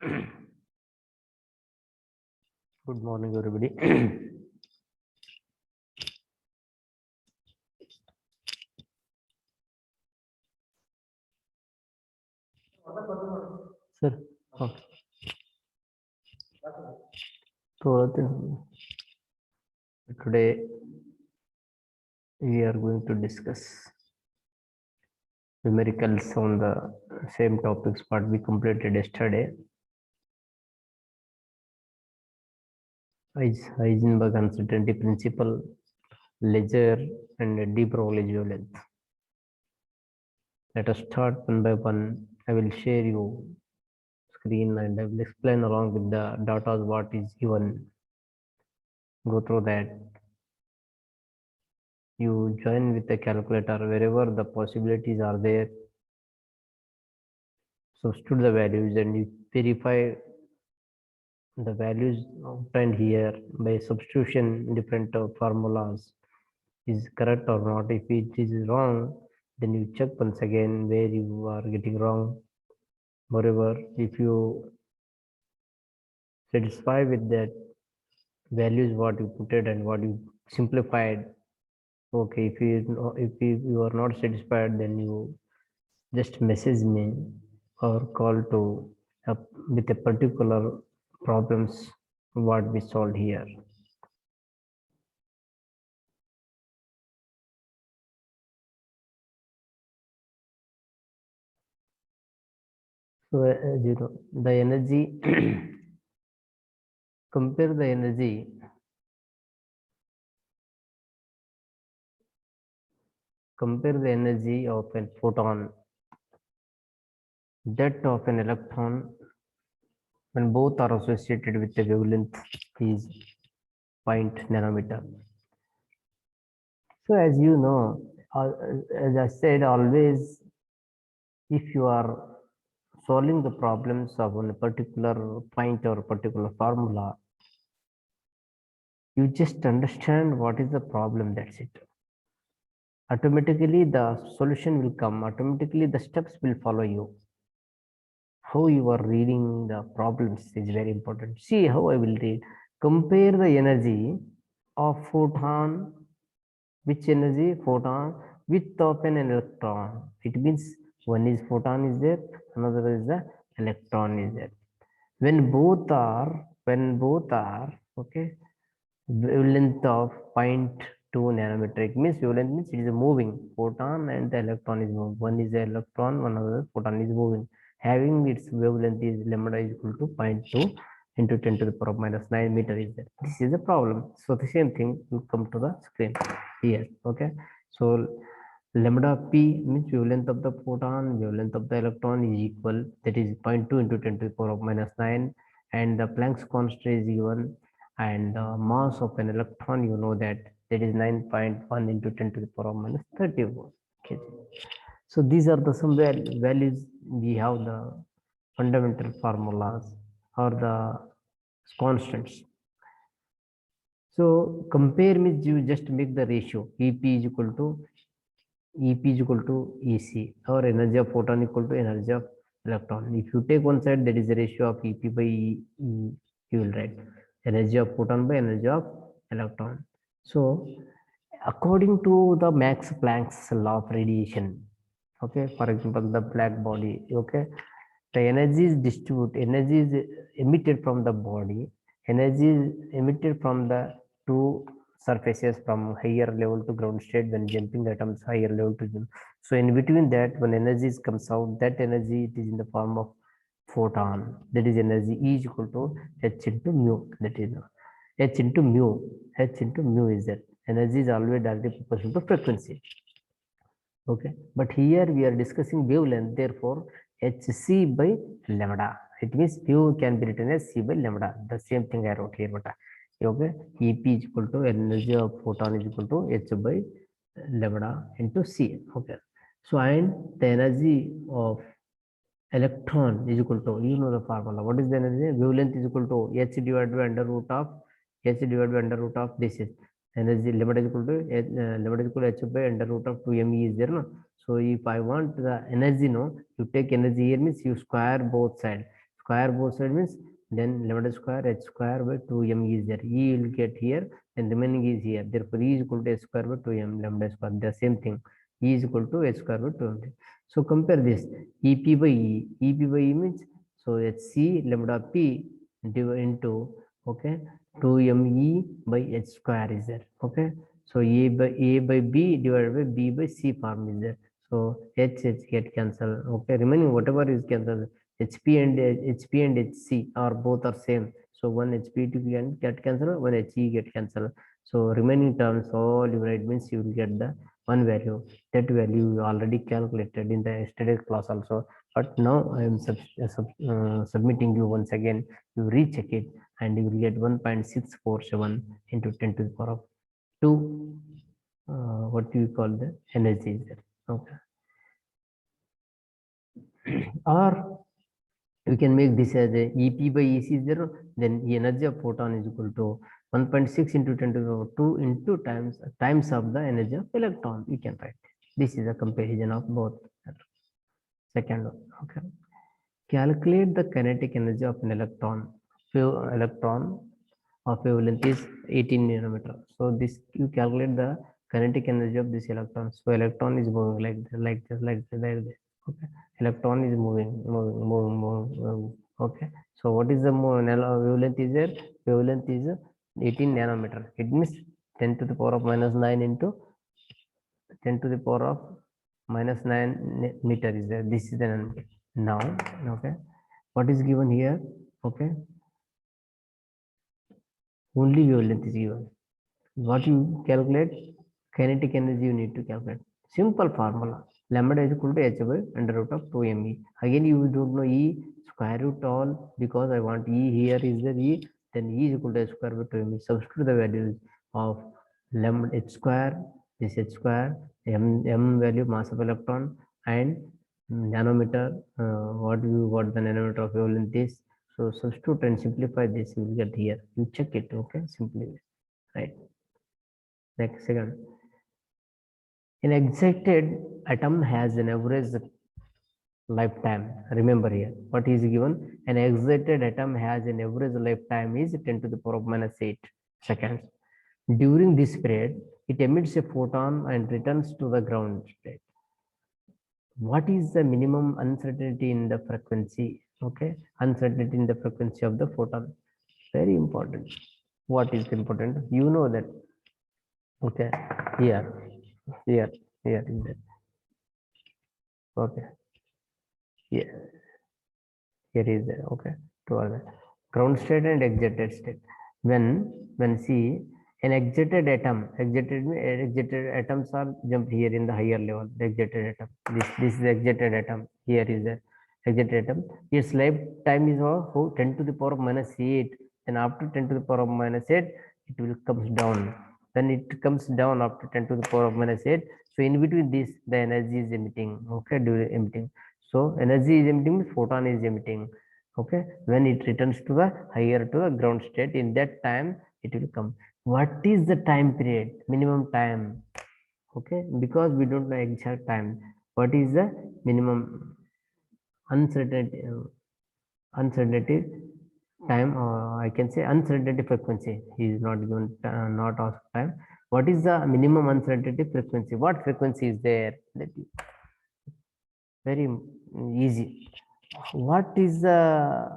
Good morning, everybody. Sir, today we are going to discuss numericals on the same topics what we completed yesterday. Heisenberg uncertainty principle, ledger, and de Broglie wavelength. Let us start one by one. I will share you screen and I will explain along with the data what is given. Go through that. You join with the calculator wherever the possibilities are there. Substitute the values and you verify the values obtained here by substitution different formulas is correct or not. If it is wrong, then you check once again where you are getting wrong. Moreover, if you satisfy with that values what you put it and what you simplified, okay, if you are not satisfied, then you just message me or call to with a particular problems what we solved here. So the energy compare the energy of a photon, that of an electron, when both are associated with the wavelength is 0.0 nanometer. So as you know, as I said, always if you are solving the problems of a particular point or particular formula, you just understand what is the problem, that's it. Automatically the solution will come, automatically the steps will follow you. How you are reading the problems is very important. See how I will read. Compare the energy of photon, which energy? Photon with of an electron. It means one is photon is there, another is the electron is there. When both are okay, wavelength of 0.2 nanometer. It means wavelength means it is moving. Photon and the electron is moving. One is the electron, one other photon is moving. Having its wavelength is lambda is equal to 0.2 into 10 to the power minus 9 meter is there. This is the problem. So the same thing will come to the screen here. Okay. So lambda p means wavelength of the photon, wavelength of the electron is equal. That is 0.2 into 10 to the power minus 9. And the Planck's constant is given, and the mass of an electron, you know that is 9.1 into 10 to the power minus 31 kg. So these are the some values. We have the fundamental formulas or the constants. So compare means you just make the ratio. EP is equal to EC, or energy of photon equal to energy of electron. If you take one side, that is the ratio of EP by E, you will write energy of photon by energy of electron. So according to the Max Planck's law of radiation, okay, for example, the black body, okay, the energy is energy is emitted from the body, energy is emitted from the two surfaces from higher level to ground state when jumping atoms higher level to jump. So in between that, when energy comes out, that energy it is in the form of photon. That is energy E is equal to H into mu. That is H into mu. H into mu is that. Energy is always directly proportional to frequency. Okay, but here we are discussing wavelength. Therefore, Hc by lambda. It means mu can be written as C by lambda. The same thing I wrote here. But okay, EP is equal to energy of photon is equal to H by lambda into C. Okay, so and the energy of electron is equal to, you know the formula. What is the energy? Wavelength is equal to H divided by under root of this is energy. Lambda is equal to H by under root of 2me is there, no? So if I want the energy, no, you take energy here means you square both sides. square both sides means then lambda square h square by 2m is there. E will get here and remaining is here. Therefore, E is equal to h square by 2m lambda square. The same thing. E is equal to h square by 2m. So compare this EP by E. EP by E means so HC lambda P divided into okay 2me by h square is there. Okay. So A by B divided by B by C form is there. So H get cancelled. Okay, remaining whatever is cancelled. HP and HC are both are same. So one HP to get cancelled, one HE get cancelled. So remaining terms all you write means you will get the one value. That value you already calculated in the yesterday's class also. But now I am submitting you once again. You recheck it and you will get 1.647 into 10 to the power of 2. What do you call the energy is there? Okay. Or we can make this as a EP by EC is 0, then the energy of photon is equal to 1.6 into 10 to the power 2 into times of the energy of electron. We can write this is a comparison of both. Second one, okay. Calculate the kinetic energy of an electron. Electron of wavelength is 18 nanometer. So this you calculate the kinetic energy of this electron. So electron is moving like this. Okay, electron is moving. Okay, so what is the wavelength is there? Wavelength is 18 nanometer. It means 10 to the power of minus 9 into 10 to the power of minus 9 meter is there. This is the nanometer. Now, okay, what is given here? Okay, only wavelength is given. What you calculate? Kinetic energy you need to calculate. Simple formula. Lambda is equal to h by under root of 2me. Again, you don't know E square root all because I want E here is the E. Then E is equal to h square by 2me. Substitute the values of lambda h square, this h square, m value mass of electron, and nanometer. What the nanometer of wavelength is. So substitute and simplify this. You will get here. You check it. Okay, simply right. Next second. An excited atom has an average lifetime. Remember here, what is given? An excited atom has an average lifetime is 10 to the power of minus 8 seconds. During this period, it emits a photon and returns to the ground state. What is the minimum uncertainty in the frequency? Okay, uncertainty in the frequency of the photon. Very important. What is important? You know that. Okay, here is it. Okay, here is it. Okay, to all ground state and excited state. When see an excited atom, excited atoms are jump here in the higher level. The excited atom. This is the excited atom. Here is the excited atom. Its lifetime is 10 to the power of minus 8. And after 10 to the power of minus 8, it will comes down. Then it comes down after 10 to the power of minus 8. So in between this, the energy is emitting. Okay, emitting. So energy is emitting, photon is emitting. Okay, when it returns to the higher to the ground state, in that time it will come. What is the time period? Minimum time. Okay, because we don't know exact time. What is the minimum uncertainty? Uncertainty time, or I can say uncertainty frequency. He is not given not asked time. What is the minimum uncertainty frequency? What frequency is there? Very easy. What is the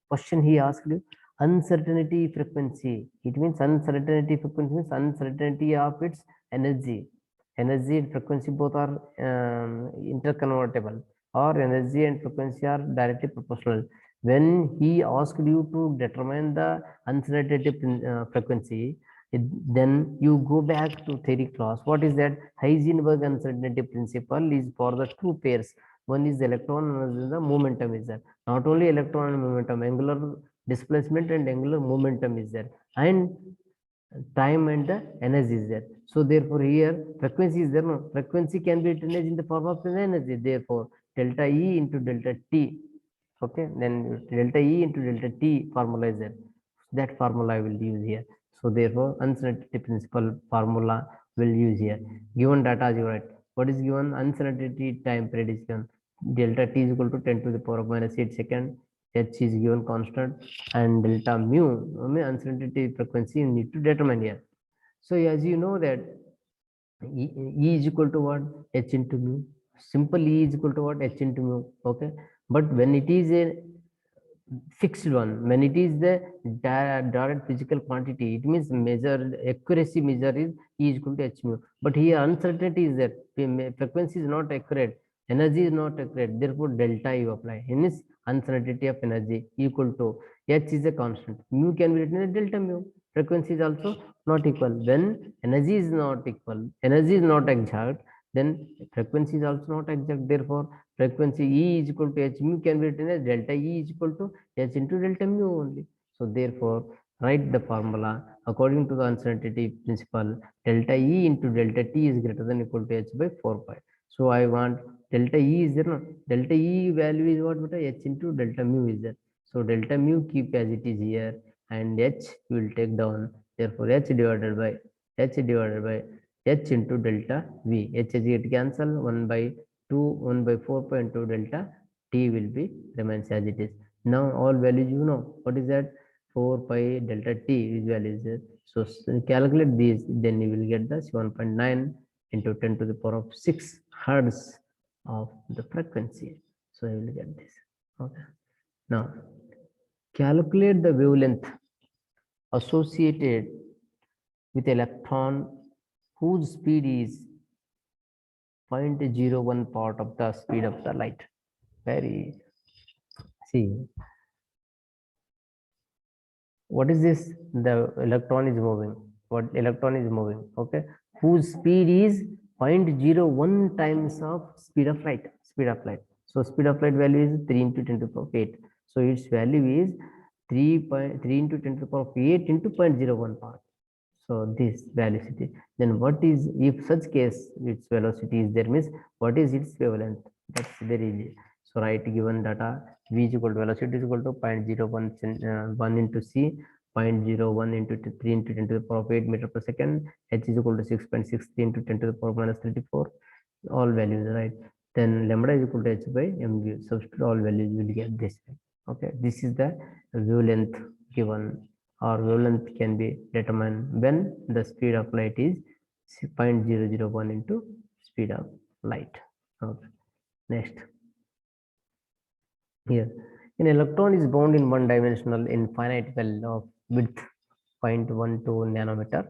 question he asked you? Uncertainty frequency. It means uncertainty frequency means uncertainty of its energy. Energy and frequency both are interconvertible, or energy and frequency are directly proportional. When he asked you to determine the uncertainty frequency, then you go back to theory class. What is that? Heisenberg uncertainty principle is for the two pairs. One is the electron, another is the momentum is there. Not only electron and momentum, angular displacement and angular momentum is there, and time and the energy is there. So therefore here frequency is there. No, frequency can be written as in the form of an energy. Therefore delta E into delta T. Okay, then delta E into delta T formula is there. That formula I will use here. So therefore uncertainty principle formula will use here. Given data as you write. What is given? Uncertainty time period is given delta t is equal to 10 to the power of minus 8 second. H is given constant, and delta mu, uncertainty frequency, you need to determine here. So as you know that E is equal to what? H into mu. Simple E is equal to what? H into mu. Okay. But when it is a fixed one, when it is the direct physical quantity, it means measure accuracy measure is E is equal to H mu. But here uncertainty is there. Frequency is not accurate. Energy is not accurate. Therefore, delta you apply. Hence, uncertainty of energy equal to H is a constant. Mu can be written as delta mu. Frequency is also not equal. When energy is not equal, energy is not exact, then frequency is also not exact. Therefore, frequency E is equal to H mu can be written as delta E is equal to H into delta mu only. So therefore, write the formula according to the uncertainty principle. Delta E into delta T is greater than equal to H by 4 pi. So I want delta E is there, no? Delta E value is what? H into delta mu is there. So delta mu keep as it is here, and H will take down. Therefore, H divided by H into delta V. H get cancel, 1 by 2, 1 by 4 pi into delta T will be remains as it is. Now all values you know. What is that? 4 pi delta T is value is there. So calculate these, then you will get the 7.9 into 10 to the power of 6 hertz of the frequency. So you will get this. Okay. Now calculate the wavelength associated with electron whose speed is 0.01 part of the speed of the light. Very, see, what is this? The electron is moving. What electron is moving? Okay, whose speed is 0.01 times of speed of light. Speed of light. So speed of light value is 3 into 10 to the power of 8. So its value is 3 into 10 to the power of 8 into 0.01 part. So this velocity. Then what is, if such case its velocity is there, means what is its wavelength? That's very easy. So write given data v is equal to velocity is equal to 0.01 1 into c, 0.01 into 3 into 10 to the power of 8 meter per second. H is equal to 6.63 into 10 to the power minus 34. All values, right? Then lambda is equal to h by mv. Substitute all values, you will get this. Okay, this is the wavelength given, or wavelength can be determined when the speed of light is 0.001 into speed of light. Okay. Next, here an electron is bound in one-dimensional infinite well of width 0.12 nanometer.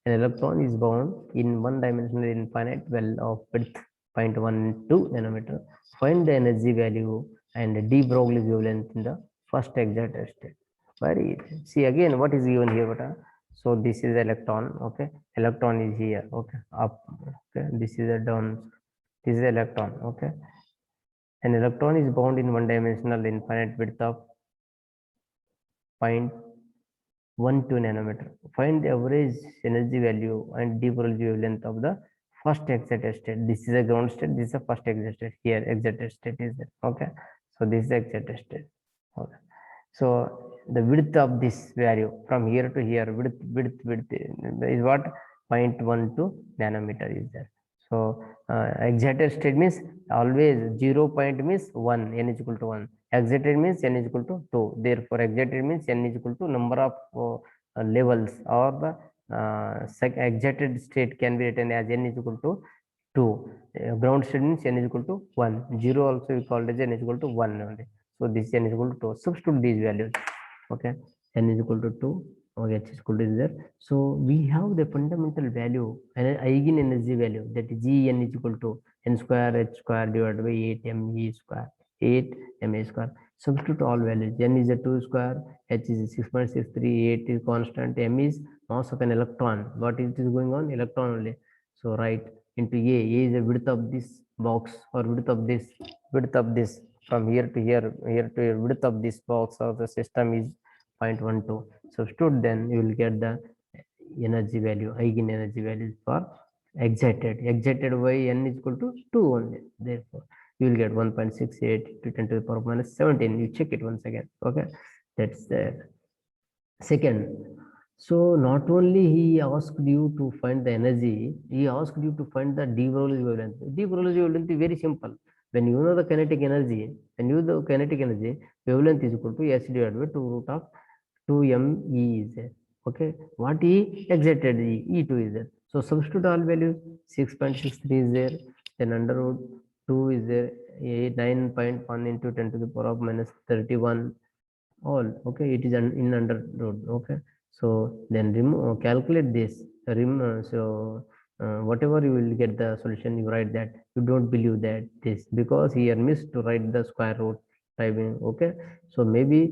An electron is bound in one-dimensional infinite well of width 0.12 nanometer. Find the energy value and de Broglie's wavelength in the first excited state. Very easy. See again what is given here. So this is electron. Okay, electron is here. Okay, up. Okay, this is a down. This is electron. Okay, an electron is bound in one-dimensional infinite width of 0.12 nanometer. Find the average energy value and de Broglie wavelength of the first excited state. This is a ground state. This is a first excited state. Here excited state is there. Okay, so this is excited state. Okay, so the width of this value from here to here, width is what? 0.12 nanometer is there. So excited state means always 0 point means 1, n is equal to 1. Excited means n is equal to 2. Therefore excited means n is equal to number of levels, or the excited state can be written as n is equal to 2. Ground state means n is equal to 1. 0 also we called as n is equal to 1 only. So this n is equal to 2. Substitute these values. Okay, n is equal to 2. Okay, h is equal to there. So we have the fundamental value and eigen energy value, that is Gn is equal to n square h square divided by 8 me square, 8 ma square. Substitute all values. N is a 2 square, h is 6.63, 8 is constant, m is mass of an electron. What is going on? Electron only. So write into a is the width of this box, or width of this from here to here, to here, width of this box or the system is 0.12. Substitute, then you will get the energy value, eigen energy values for excited by n is equal to 2 only. Therefore you will get 1.68 to 10 to the power minus 17. You check it once again. Okay, that's the second. So not only he asked you to find the energy, he asked you to find the de Broglie wavelength. De Broglie wavelength is very simple. When you know the kinetic energy, wavelength is equal to h divided by 2 root of 2m E is there. Okay, what E? Excited E, E2 is there. So substitute all values, 6.63 is there, then under root 2 is there, 9.1 into 10 to the power of minus 31, all, okay, it is in under root, okay. So then remove, calculate this, whatever you will get the solution, you write that. You don't believe that this, because here missed to write the square root typing, okay. So maybe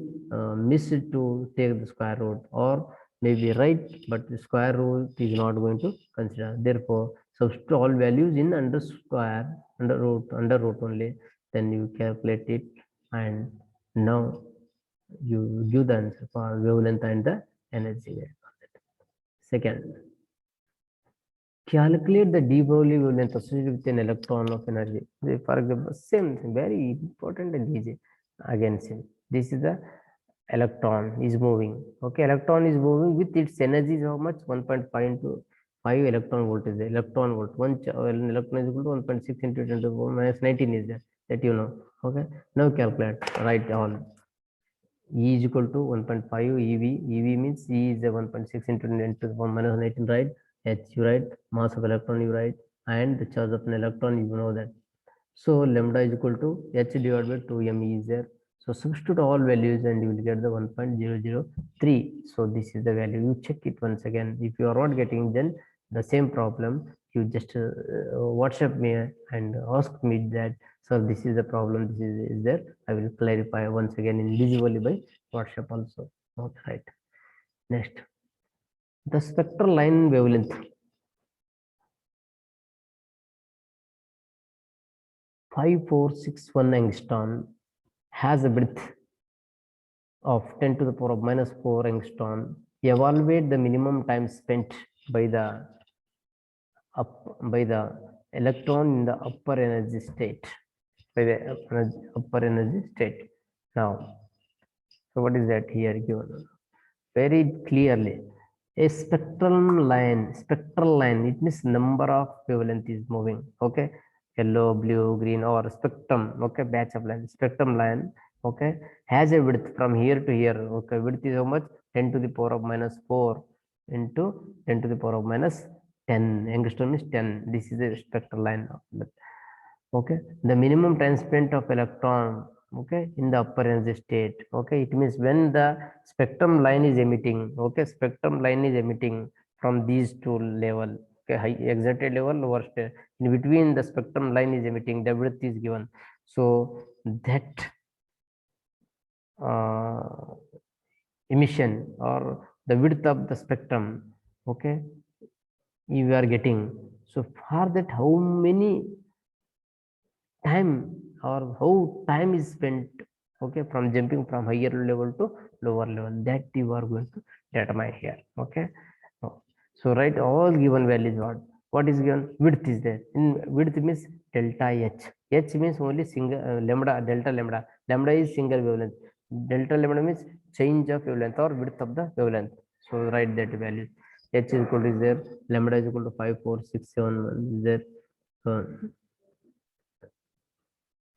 missed to take the square root, or maybe right, but the square root is not going to consider. Therefore, substitute all values in under root only. Then you calculate it, and now you give the answer for wavelength and the energy. Second, calculate the de Broglie wavelength associated with an electron of energy. For example, same thing, very important and easy. Again, same. This is the electron is moving. Okay, electron is moving with its energy is how much? 1.5 into 5 electron volt is the electron volt. One electron is equal to 1.6 into 10 to the power minus 19 is there. That you know. Okay, now calculate. Write all. E is equal to 1.5 EV. EV means E is a 1.6 into 10 to the power minus 19, right? H you write, mass of electron you write, and the charge of an electron you know that. So lambda is equal to H divided by 2m is there. So substitute all values and you will get the 1.003. So this is the value. You check it once again. If you are not getting, then the same problem, you just WhatsApp me and ask me that, sir, this is the problem, this is there. I will clarify once again individually by WhatsApp also. Okay, right. Next, the spectral line wavelength. 5461 angstrom has a width of 10 to the power of minus 4 angstrom. Evaluate the minimum time spent by the electron in the upper energy state. Upper energy state. Now, so what is that here given? Very clearly, a spectral line, it means number of wavelength is moving. Okay, yellow, blue, green, or spectrum. Okay, batch of line, spectrum line. Okay, has a width from here to here. Okay, width is how much? 10 to the power of minus 4 into 10 to the power of minus 10. Angstrom is 10. This is a spectral line. Okay, the minimum time spent of electron, okay, in the upper energy state. Okay, it means when the spectrum line is emitting, okay, spectrum line is emitting from these two level, okay, high excited level, lower state. In between the spectrum line is emitting, the width is given. So that emission or the width of the spectrum, okay, you are getting. So for that, how many time or how time is spent, okay, from jumping from higher level to lower level, that you are going to determine here. Okay, so write all given values. What is given? Width is there. In width means delta h. H means only single lambda, delta lambda. Lambda is single wavelength. Delta lambda means change of wavelength or width of the wavelength. So write that value. H is equal to is there. Lambda is equal to 54671 is there.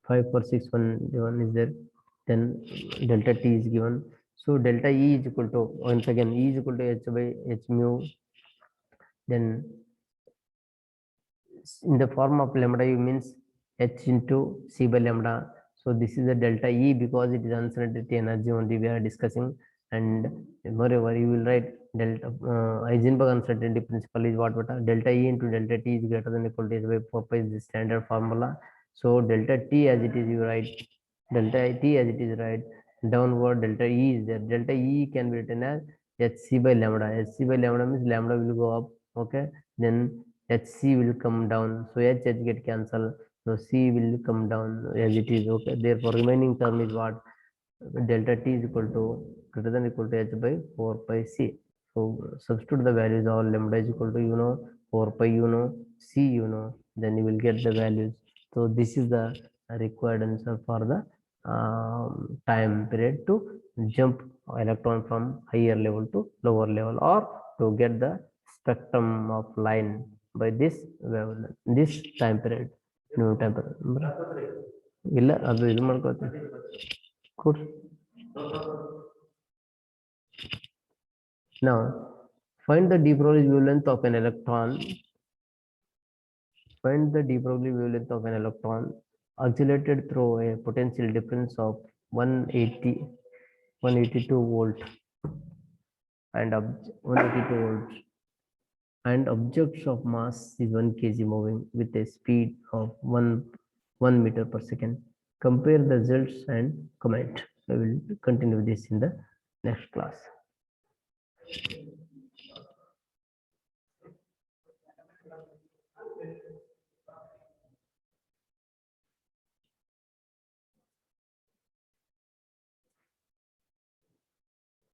54611 is there. Then delta t is given. So delta E is equal to, once again, E is equal to h by h mu. Then in the form of lambda u means h into c by lambda. So this is the delta E because it is uncertainty energy only we are discussing. And moreover, you will write delta Heisenberg uncertainty principle is what delta E into delta t is greater than or equal to h by 4 pi is the standard formula. So delta t as it is, you write delta t as it is, right? Downward delta E is there. Delta E can be written as hc by lambda. Hc by lambda means lambda will go up. Okay, then hc will come down. So h get cancelled. So c will come down as it is. Okay, therefore remaining term is what? Delta t is equal to greater than or equal to h by 4 pi c. So substitute the values. All lambda is equal to 4 pi c then you will get the values. So this is the required answer for the time period to jump electron from higher level to lower level, or to get the spectrum of line by this wavelength, this time period. ನೀವು type ಇಲ್ಲ ಅದು ಇದು ಮಾಡ್ಕೊಳ್ತೀನಿ ಕೊಡ್ರಿ. Now find the de Broglie wavelength of an electron. Find the de Broglie wavelength of an electron oscillated through a potential difference of 182 volt and 182 volts and objects of mass is 1 kg moving with a speed of 1 meter per second. Compare the results and comment. I will continue this in the next class.